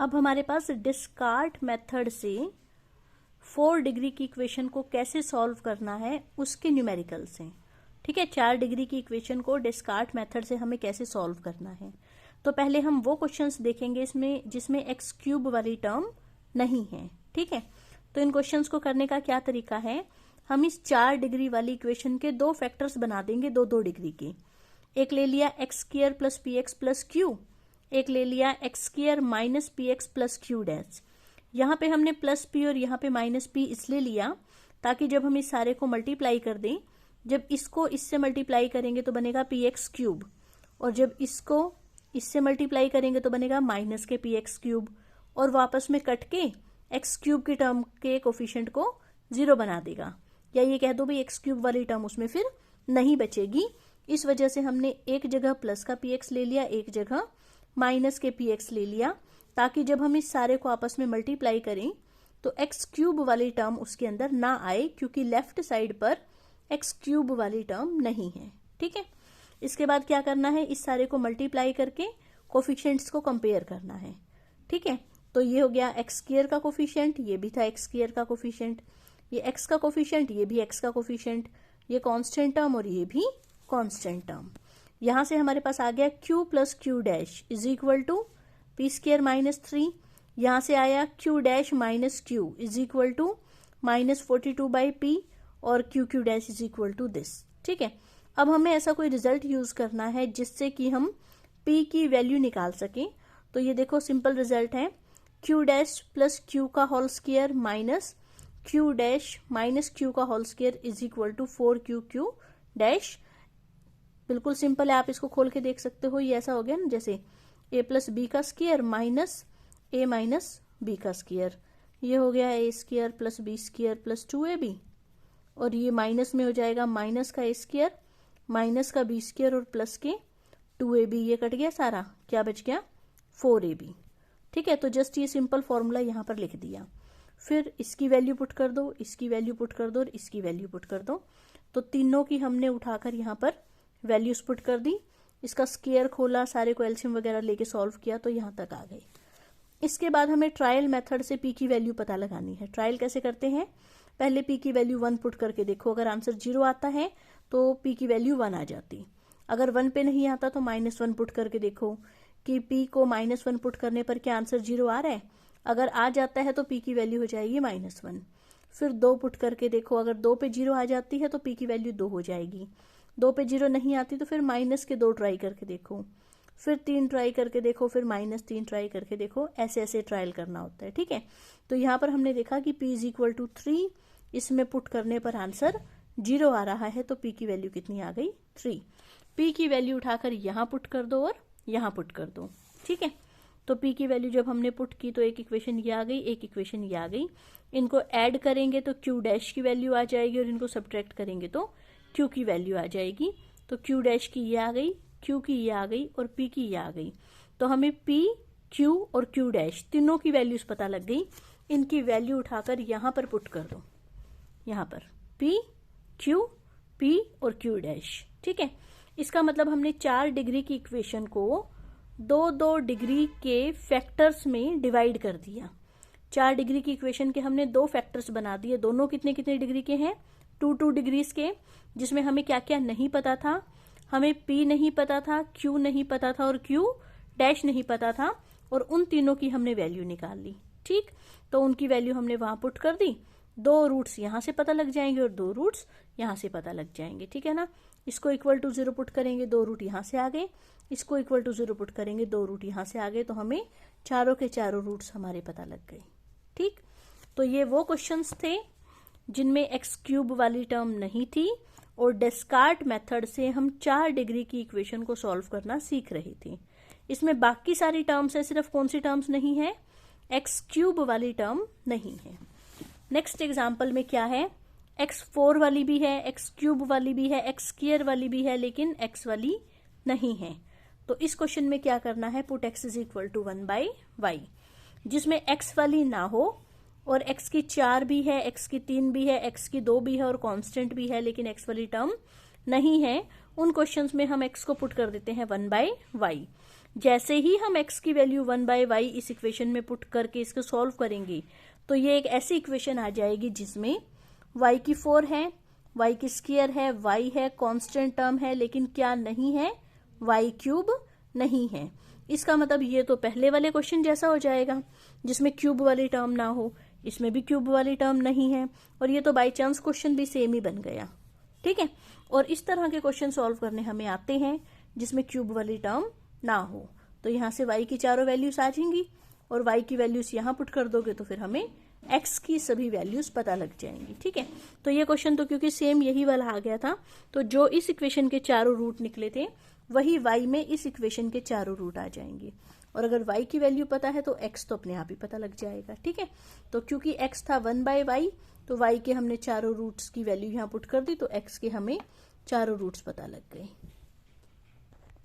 अब हमारे पास डिस्कार्ट मेथड से 4 डिग्री की इक्वेशन को कैसे सॉल्व करना है उसके न्यूमेरिकल्स हैं। ठीक है, 4 डिग्री की इक्वेशन को डिस्कार्ट मेथड से हमें कैसे सॉल्व करना है। तो पहले हम वो क्वेश्चंस देखेंगे इसमें जिसमें एक्स क्यूब वाली टर्म नहीं है। ठीक है, तो इन क्वेश्चंस को करने का क्या तरीका है, हम इस 4 डिग्री वाली इक्वेशन के 2 फैक्टर्स बना देंगे 2-2 डिग्री के। एक ले लिया x square plus P x plus Q, एक ले लिया x square minus P x plus Q dash. यहाँ पे हमने प्लस पी और यहाँ पे माइनस पी इसलिए लिया ताकि जब हम इस सारे को मल्टीप्लाई कर दें, जब इसको इससे मल्टीप्लाई करेंगे तो बनेगा पी एक्स क्यूब, और जब इसको इससे मल्टीप्लाई करेंगे तो बनेगा माइनस के पी एक्स क्यूब, और वापस में कट के एक्स क्यूब की टर्म के कोफिशिएंट को 0 बना देगा। या ये कह दो भाई एक्स क्यूब वाली टर्म उसमें फिर नहीं बचेगी। इस वजह से हमने एक जगह प्लस का पी एक्स ले लिया, एक जगह माइनस के पी एक्स ले लिया, ताकि जब हम इस सारे को आपस में मल्टीप्लाई करें तो एक्स क्यूब वाली टर्म उसके अंदर ना आए, क्योंकि लेफ्ट साइड पर एक्स क्यूब वाली टर्म नहीं है। ठीक है, इसके बाद क्या करना है, इस सारे को मल्टीप्लाई करके कोफिशिएंट्स को कंपेयर करना है। ठीक है, तो ये हो गया एक्स स्क्वायर का कोफिशिएंट, ये भी था एक्स स्क्वायर का कोफिशिएंट, ये एक्स का कोफिशिएंट, ये भी एक्स का कोफिशिएंट, ये कांस्टेंट टर्म और ये भी कांस्टेंट टर्म। यहां से हमारे पास आ गया Q plus Q dash is equal to P square minus 3। यहां से आया Q dash minus Q is equal to minus 42 by P, और Q Q dash is equal to this. ठीक है, अब हमें ऐसा कोई रिजल्ट यूज करना है जिससे कि हम p की वैल्यू निकाल सकें। तो ये देखो सिंपल रिजल्ट है, क्यू डैश प्लस क्यू का whole square minus Q dash minus Q का whole square is equal to 4 Q dash. बिल्कुल सिंपल है, आप इसको खोल के देख सकते हो। ये ऐसा हो गया ना जैसे a प्लस बी का square minus a minus B का स्क्वायर। ये हो गया a square plus B square plus 2ab, और ये माइनस में हो जाएगा माइनस का a स्क्वायर माइनस का बी स्क्वायर और प्लस के 2ab। ये कट गया सारा, क्या बच गया 4ab। ठीक है, तो जस्ट ये सिंपल फॉर्मूला यहाँ पर लिख दिया। फिर इसकी वैल्यू पुट कर दो, इसकी वैल्यू पुट कर दो और इसकी वैल्यू पुट कर दो। तो तीनों की हमने उठाकर यहाँ पर वैल्यूज पुट कर दी, इसका स्क्वायर खोला, सारे को एलसीएम वगैरह लेके सॉल्व किया तो यहाँ तक आ गए। इसके बाद हमें ट्रायल मेथड से पी की वैल्यू पता लगानी है। ट्रायल कैसे करते हैं, पहले पी की वैल्यू 1 पुट करके देखो, अगर आंसर 0 आता है तो पी की वैल्यू 1 आ जाती। अगर 1 पे नहीं आता तो -1 पुट करके देखो कि पी को -1 पुट करने पर क्या आंसर 0 आ रहा है। अगर आ जाता है तो पी की वैल्यू हो जाएगी -1। फिर 2 पुट करके देखो, अगर 2 पे 0 आ जाती है तो पी की वैल्यू 2 हो जाएगी। 2 पे 0 नहीं आती तो फिर -2 ट्राई करके देखो, फिर 3 ट्राई करके देखो, फिर -3 ट्राई करके देखो। ऐसे ऐसे ट्रायल करना होता है। ठीक है, तो यहाँ पर हमने देखा कि p इज इक्वल टू 3, इसमें पुट करने पर आंसर 0 आ रहा है, तो p की वैल्यू कितनी आ गई 3। p की वैल्यू उठाकर यहाँ पुट कर दो और यहाँ पुट कर दो। ठीक है, तो p की वैल्यू जब हमने पुट की तो एक इक्वेशन ये आ गई, एक इक्वेशन ये आ गई। इनको ऐड करेंगे तो q डैश की वैल्यू आ जाएगी, और इनको सब्ट्रैक्ट करेंगे तो q की वैल्यू आ जाएगी। तो q डैश की ये आ गई, q की ये आ गई और p की ये आ गई। तो हमें p, q और q डैश तीनों की वैल्यूज पता लग गई। इनकी वैल्यू उठाकर यहाँ पर पुट कर दो, यहाँ पर p, q, p और q डैश। ठीक है, इसका मतलब हमने 4 डिग्री की इक्वेशन को 2-2 डिग्री के फैक्टर्स में डिवाइड कर दिया। 4 डिग्री की इक्वेशन के हमने 2 फैक्टर्स बना दिए, दोनों कितने कितने डिग्री के हैं 2-2 डिग्रीज के, जिसमें हमें क्या क्या नहीं पता था, हमें p नहीं पता था, q नहीं पता था और q डैश नहीं पता था, और उन तीनों की हमने वैल्यू निकाल ली। ठीक, तो उनकी वैल्यू हमने वहां पुट कर दी। 2 रूट्स यहाँ से पता लग जाएंगे और 2 रूट्स यहाँ से पता लग जाएंगे। ठीक है ना, इसको इक्वल टू 0 पुट करेंगे, 2 रूट यहाँ से आ गए, इसको इक्वल टू 0 पुट करेंगे, 2 रूट यहाँ से आ गए, तो हमें चारों के चारों रूट्स हमारे पता लग गए। ठीक, तो ये वो क्वेश्चंस थे जिनमें एक्स क्यूब वाली टर्म नहीं थी, और डेस्कार्ट मेथड से हम 4 डिग्री की इक्वेशन को सॉल्व करना सीख रहे थे। इसमें बाकी सारी टर्म्स है, सिर्फ कौन सी टर्म्स नहीं है, एक्स क्यूब वाली टर्म नहीं है। नेक्स्ट एग्जाम्पल में क्या है, x4 वाली भी है, एक्स क्यूब वाली भी है, एक्स स्क्वायर वाली भी है, लेकिन x वाली नहीं है। तो इस क्वेश्चन में क्या करना है, put x is equal to 1/y, जिसमें x वाली ना हो और x की 4 भी है, x की 3 भी है, x की 2 भी है और कांस्टेंट भी है, लेकिन x वाली टर्म नहीं है। उन क्वेश्चंस में हम x को पुट कर देते हैं 1/y। जैसे ही हम x की वैल्यू 1/y इस इक्वेशन में पुट करके इसको सॉल्व करेंगे तो ये एक ऐसी इक्वेशन आ जाएगी जिसमें y की 4 है, y की स्क्वायर है, y है, कांस्टेंट टर्म है, लेकिन क्या नहीं है, y क्यूब नहीं है। इसका मतलब ये तो पहले वाले क्वेश्चन जैसा हो जाएगा जिसमें क्यूब वाली टर्म ना हो, इसमें भी क्यूब वाली टर्म नहीं है, और ये तो बाय चांस क्वेश्चन भी सेम ही बन गया। ठीक है, और इस तरह के क्वेश्चन सॉल्व करने हमें आते हैं जिसमें क्यूब वाली टर्म ना हो। तो यहाँ से y की चारों वैल्यूज आ जाएंगी और y की वैल्यूज यहाँ पुट कर दोगे तो फिर हमें x की सभी वैल्यूज पता लग जाएंगी। ठीक है, तो ये क्वेश्चन तो क्योंकि सेम यही वाला आ गया था, तो जो इस इक्वेशन के चारों रूट निकले थे वही y में इस इक्वेशन के चारों रूट आ जाएंगे, और अगर y की वैल्यू पता है तो x तो अपने आप ही पता लग जाएगा। ठीक है, तो क्योंकि x था 1/y, तो y के हमने चारों रूट्स की वैल्यू यहाँ पुट कर दी, तो x के हमें चारों रूट्स पता लग गए।